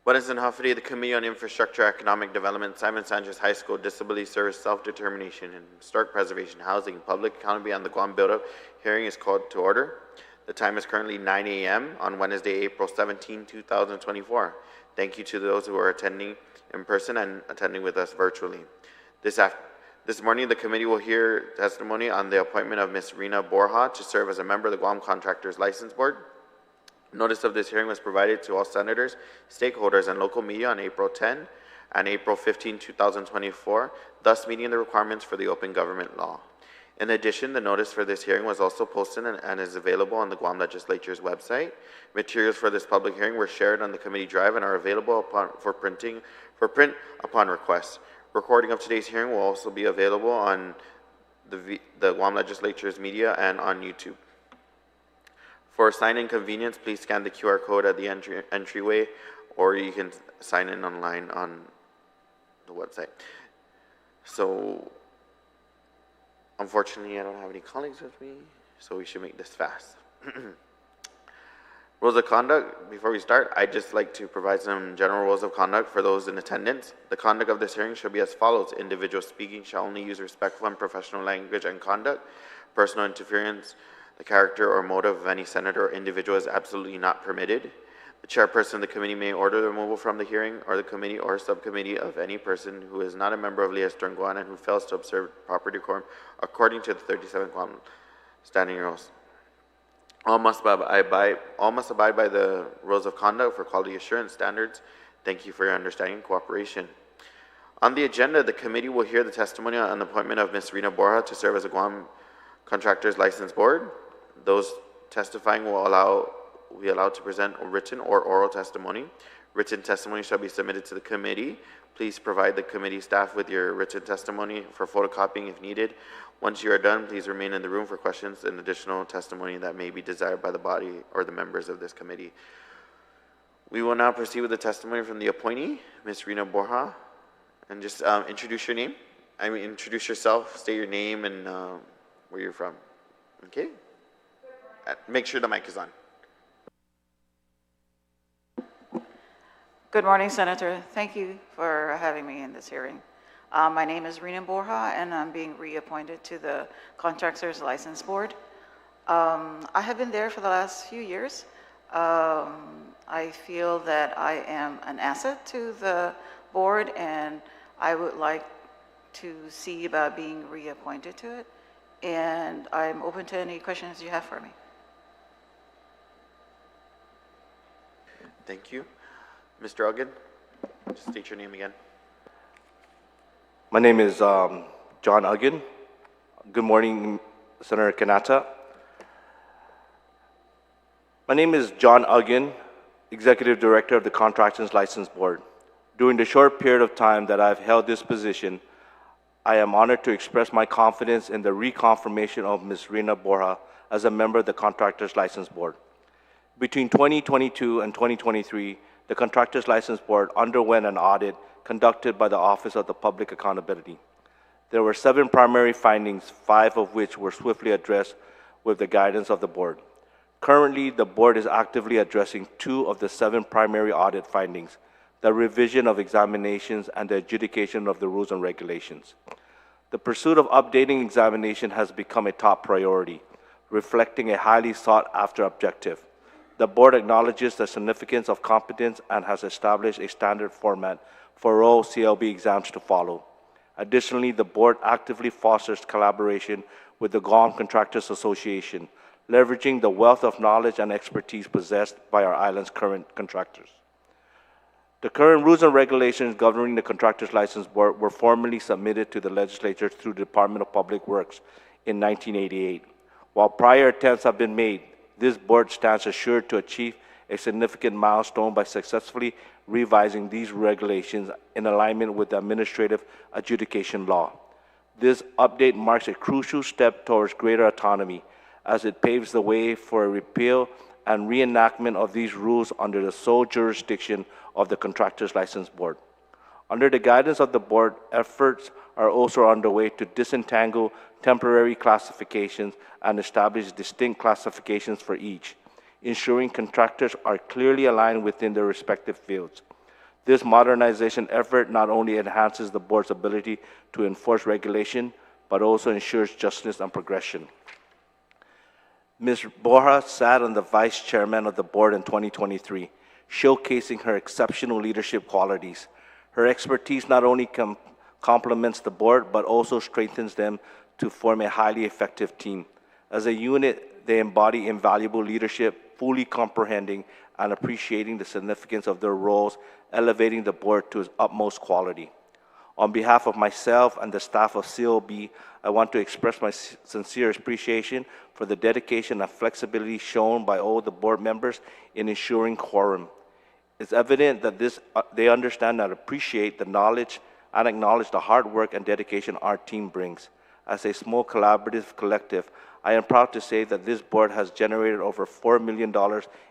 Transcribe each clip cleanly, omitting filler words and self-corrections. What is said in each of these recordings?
Wednesday Huffady, the Committee on Infrastructure, Economic Development, Simon Sanchez High School, Disability Service, Self-Determination, and Historic Preservation, Housing, Public Accountability on the Guam Build-Up hearing is called to order. The time is currently 9 a.m. on Wednesday, April 17, 2024. Thank you to those who are attending in person and attending with us virtually. This morning, the committee will hear testimony on the appointment of Ms. Rina Borja to serve as a member of the Guam Contractors License Board. Notice of this hearing was provided to all senators, stakeholders, and local media on April 10 and April 15, 2024, thus meeting the requirements for the open government law. In addition, the notice for this hearing was also posted and is available on the Guam Legislature's website. Materials for this public hearing were shared on the committee drive and are available for print upon request. Recording of today's hearing will also be available on the Guam Legislature's media and on YouTube. For sign-in convenience, please scan the QR code at the entryway, or you can sign in online on the website. So, unfortunately, I don't have any colleagues with me, so we should make this fast. Rules of conduct. Before we start, I'd just like to provide some general rules of conduct for those in attendance. The conduct of this hearing should be as follows. Individuals speaking shall only use respectful and professional language and conduct. Personal interference, the character or motive of any senator or individual is absolutely not permitted. The chairperson of the committee may order the removal from the hearing or the committee or subcommittee of any person who is not a member of Lias Guam and who fails to observe proper decorum according to the 37th Guam Standing Rules. All must abide by the rules of conduct for quality assurance standards. Thank you for your understanding and cooperation. On the agenda, the committee will hear the testimony on the appointment of Ms. Rina Borja to serve as a Guam Contractors License Board. Those testifying will be allowed to present written or oral testimony. Written testimony shall be submitted to the committee. Please provide the committee staff with your written testimony for photocopying if needed. Once you are done, please remain in the room for questions and additional testimony that may be desired by the body or the members of this committee. We will now proceed with the testimony from the appointee, Ms. Rina Borja. And just introduce your name. Introduce yourself, state your name and where you're from. Okay? Make sure the mic is on. Good morning, Senator. Thank you for having me in this hearing. My name is Rina Borja, and I'm being reappointed to the Contractors License Board. I have been there for the last few years. I feel that I am an asset to the board, and I would like to see about being reappointed to it. And I'm open to any questions you have for me. Thank you. Mr. Uggan, just state your name again. My name is John Uggan. Good morning, Senator Quinata. My name is John Uggan, Executive Director of the Contractors License Board. During the short period of time that I've held this position, I am honored to express my confidence in the reconfirmation of Ms. Rina Borja as a member of the Contractors License Board. Between 2022 and 2023, the Contractors License Board underwent an audit conducted by the Office of the Public Accountability. There were 7 primary findings, 5 of which were swiftly addressed with the guidance of the board. Currently, the board is actively addressing 2 of the 7 primary audit findings, the revision of examinations and the adjudication of the rules and regulations. The pursuit of updating examination has become a top priority, reflecting a highly sought-after objective. The board acknowledges the significance of competence and has established a standard format for all CLB exams to follow. Additionally, the board actively fosters collaboration with the Guam Contractors Association, leveraging the wealth of knowledge and expertise possessed by our island's current contractors. The current rules and regulations governing the Contractors License Board were formally submitted to the legislature through the Department of Public Works in 1988. While prior attempts have been made, this board stands assured to achieve a significant milestone by successfully revising these regulations in alignment with the administrative adjudication law. This update marks a crucial step towards greater autonomy as it paves the way for a repeal and reenactment of these rules under the sole jurisdiction of the Contractors License Board. Under the guidance of the board, efforts are also underway to disentangle temporary classifications and establish distinct classifications for each, ensuring contractors are clearly aligned within their respective fields. This modernization effort not only enhances the board's ability to enforce regulation, but also ensures justice and progression. Ms. Borja sat on the vice chairman of the board in 2023, showcasing her exceptional leadership qualities. Her expertise not only complements the board, but also strengthens them to form a highly effective team. As a unit, they embody invaluable leadership, fully comprehending and appreciating the significance of their roles, elevating the board to its utmost quality. On behalf of myself and the staff of COB, I want to express my sincere appreciation for the dedication and flexibility shown by all the board members in ensuring quorum. It's evident that they understand and appreciate the knowledge and acknowledge the hard work and dedication our team brings. As a small collaborative collective, I am proud to say that this board has generated over $4 million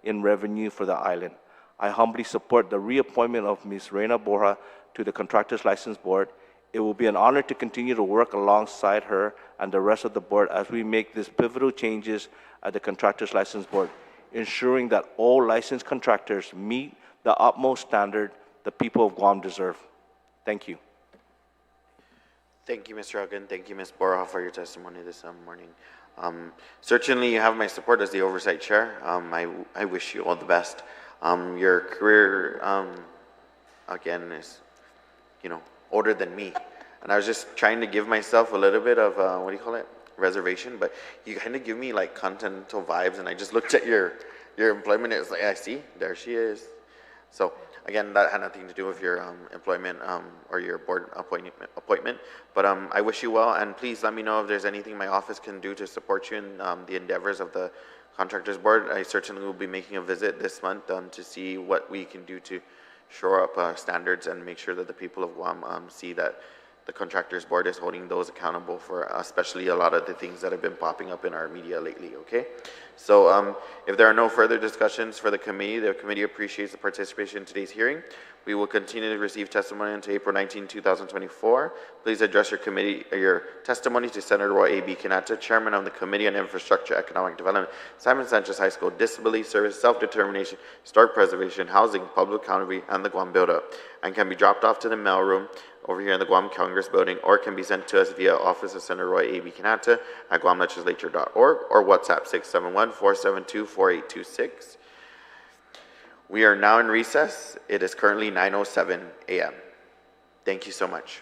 in revenue for the island. I humbly support the reappointment of Ms. Reina Borja to the Contractors License Board. It will be an honor to continue to work alongside her and the rest of the board as we make these pivotal changes at the Contractors License Board, ensuring that all licensed contractors meet the utmost standard the people of Guam deserve. Thank you. Thank you, Mr. Huggan. Thank you, Ms. Borja, for your testimony this morning. Certainly, you have my support as the Oversight Chair. I wish you all the best. Your career, again, is, older than me. And I was just trying to give myself a little bit of, reservation, but you kind of give me like continental vibes, and I just looked at your employment, it was like, I see, there she is. So again, that had nothing to do with your employment or your board appointment, but I wish you well, and please let me know if there's anything my office can do to support you in the endeavors of the Contractors Board. I certainly will be making a visit this month to see what we can do to shore up standards and make sure that the people of Guam see that the Contractors Board is holding those accountable for especially a lot of the things that have been popping up in our media lately, okay? So if there are no further discussions for the committee appreciates the participation in today's hearing. We will continue to receive testimony until April 19, 2024. Please address your testimony to Senator Roy A.B. Quinata, Chairman of the Committee on Infrastructure, Economic Development, Simon Sanchez High School, Disability Service, Self-Determination, Historic Preservation, Housing, Public Economy, and the Guam Build-Up, and can be dropped off to the mailroom over here in the Guam Congress Building, or can be sent to us via Office of Senator Roy A.B. Quinata at guamlegislature.org or WhatsApp 671-472-4826. We are now in recess. It is currently 9:07 a.m. Thank you so much.